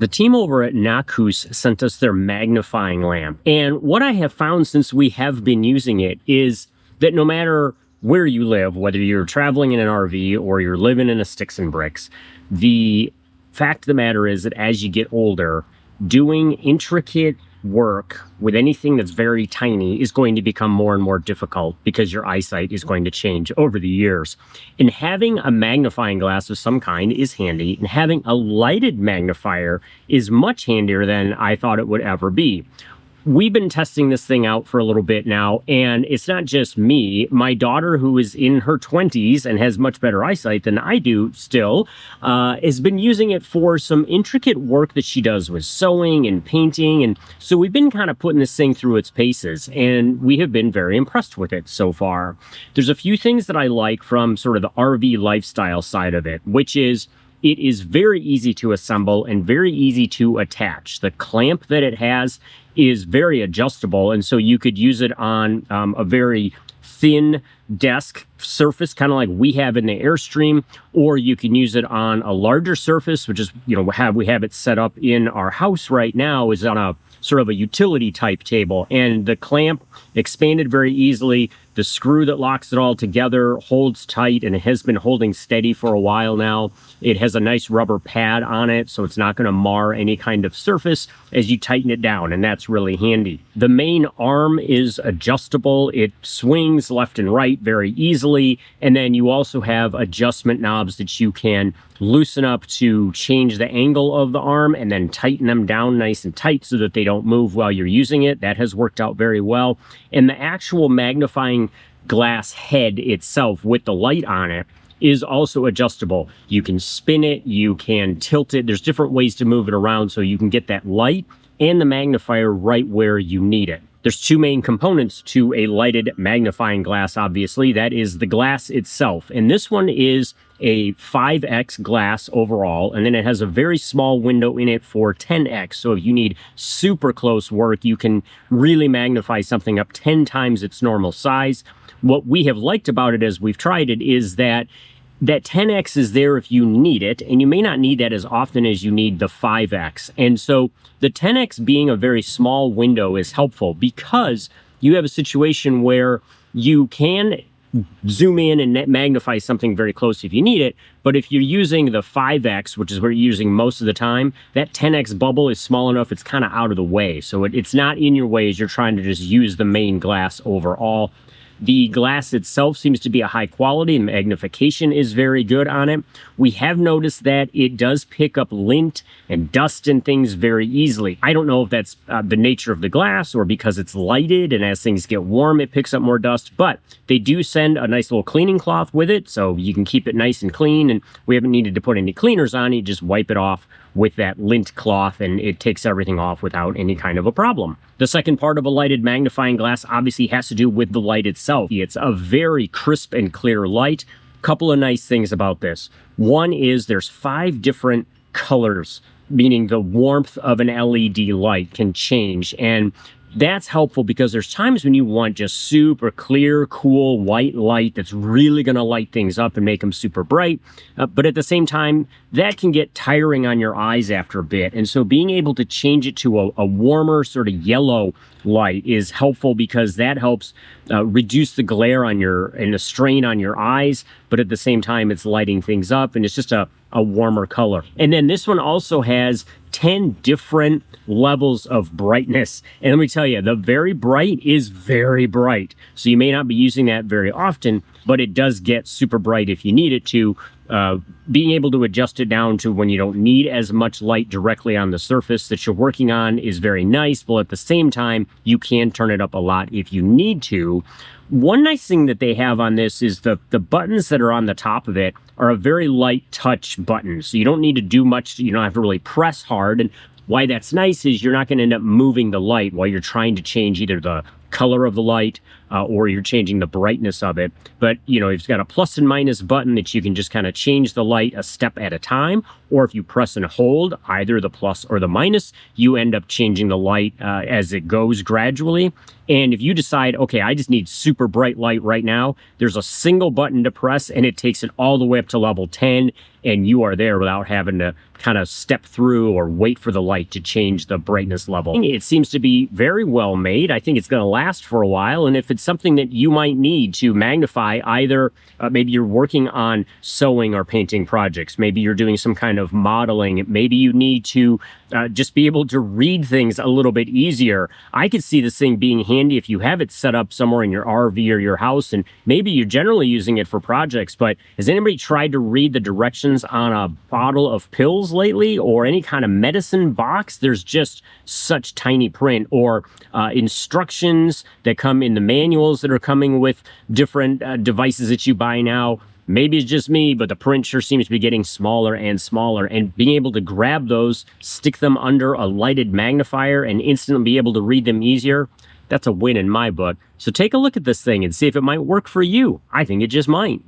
The team over at Nakoos sent us their magnifying lamp. And what I have found since we have been using it is that no matter where you live, whether you're traveling in an RV or you're living in a sticks and bricks, the fact of the matter is that as you get older, doing intricate work with anything that's very tiny is going to become more and more difficult because your eyesight is going to change over the years. And having a magnifying glass of some kind is handy, and having a lighted magnifier is much handier than I thought it would ever be. We've been testing this thing out for a little bit now, and it's not just me. My daughter, who is in her 20s and has much better eyesight than I do still, has been using it for some intricate work that she does with sewing and painting. And so we've been kind of putting this thing through its paces, and we have been very impressed with it so far. There's a few things that I like from sort of the RV lifestyle side of it, which is it is very easy to assemble and very easy to attach. The clamp that it has is very adjustable, and so you could use it on a very thin desk surface, kind of like we have in the Airstream, or you can use it on a larger surface, which is, we have it set up in our house right now, is on a sort of a utility type table, and the clamp expanded very easily. The screw that locks it all together holds tight, and it has been holding steady for a while now. It has a nice rubber pad on it, so it's not going to mar any kind of surface as you tighten it down, and that's really handy. The main arm is adjustable. It swings left and right very easily, and then you also have adjustment knobs that you can loosen up to change the angle of the arm and then tighten them down nice and tight so that they don't move while you're using it. That has worked out very well. And the actual magnifying glass head itself with the light on it is also adjustable. You can spin it, you can tilt it. There's different ways to move it around so you can get that light and the magnifier right where you need it. There's two main components to a lighted magnifying glass, obviously. That is the glass itself. And this one is a 5x glass overall, and then it has a very small window in it for 10x. So if you need super close work, you can really magnify something up 10 times its normal size. What we have liked about it as we've tried it is that 10x is there if you need it, and you may not need that as often as you need the 5x. And so the 10x being a very small window is helpful because you have a situation where you can zoom in and magnify something very close if you need it. But if you're using the 5x, which is what you're using most of the time, that 10x bubble is small enough it's kind of out of the way. So it's not in your way as you're trying to just use the main glass overall. The glass itself seems to be a high quality, and magnification is very good on it. We have noticed that it does pick up lint and dust and things very easily. I don't know if that's the nature of the glass or because it's lighted and as things get warm it picks up more dust, but they do send a nice little cleaning cloth with it so you can keep it nice and clean, and we haven't needed to put any cleaners on it. You just wipe it off with that lint cloth and it takes everything off without any kind of a problem. The second part of a lighted magnifying glass obviously has to do with the light itself. It's a very crisp and clear light. Couple of nice things about this. One is there's 5 different colors, meaning the warmth of an LED light can change, and that's helpful because there's times when you want just super clear, cool, white light that's really going to light things up and make them super bright. But at the same time, that can get tiring on your eyes after a bit. And so being able to change it to a warmer sort of yellow light is helpful because that helps reduce the glare on and the strain on your eyes. But at the same time, it's lighting things up and it's just a warmer color. And then this one also has 10 different levels of brightness. And let me tell you, the very bright is very bright. So you may not be using that very often, but it does get super bright if you need it to. Being able to adjust it down to when you don't need as much light directly on the surface that you're working on is very nice, but at the same time, you can turn it up a lot if you need to. One nice thing that they have on this is the buttons that are on the top of it are a very light touch button. So you don't need to do much. You don't have to really press hard. And why that's nice is you're not going to end up moving the light while you're trying to change either the color of the light, or you're changing the brightness of it. But, it's got a plus and minus button that you can just kind of change the light a step at a time. Or if you press and hold either the plus or the minus, you end up changing the light as it goes gradually. And if you decide, okay, I just need super bright light right now, there's a single button to press and it takes it all the way up to level 10, and you are there without having to kind of step through or wait for the light to change the brightness level. It seems to be very well made. I think it's going to last for a while. And if it's something that you might need to magnify, either maybe you're working on sewing or painting projects, maybe you're doing some kind of modeling, maybe you need to just be able to read things a little bit easier. I could see this thing being handy if you have it set up somewhere in your RV or your house, and maybe you're generally using it for projects. But has anybody tried to read the directions on a bottle of pills lately, or any kind of medicine box? There's just such tiny print, or instructions that come in the manuals that are coming with different devices that you buy now. Maybe it's just me, but the print sure seems to be getting smaller and smaller, and being able to grab those, stick them under a lighted magnifier, and instantly be able to read them easier, that's a win in my book. So take a look at this thing and see if it might work for you. I think it just might.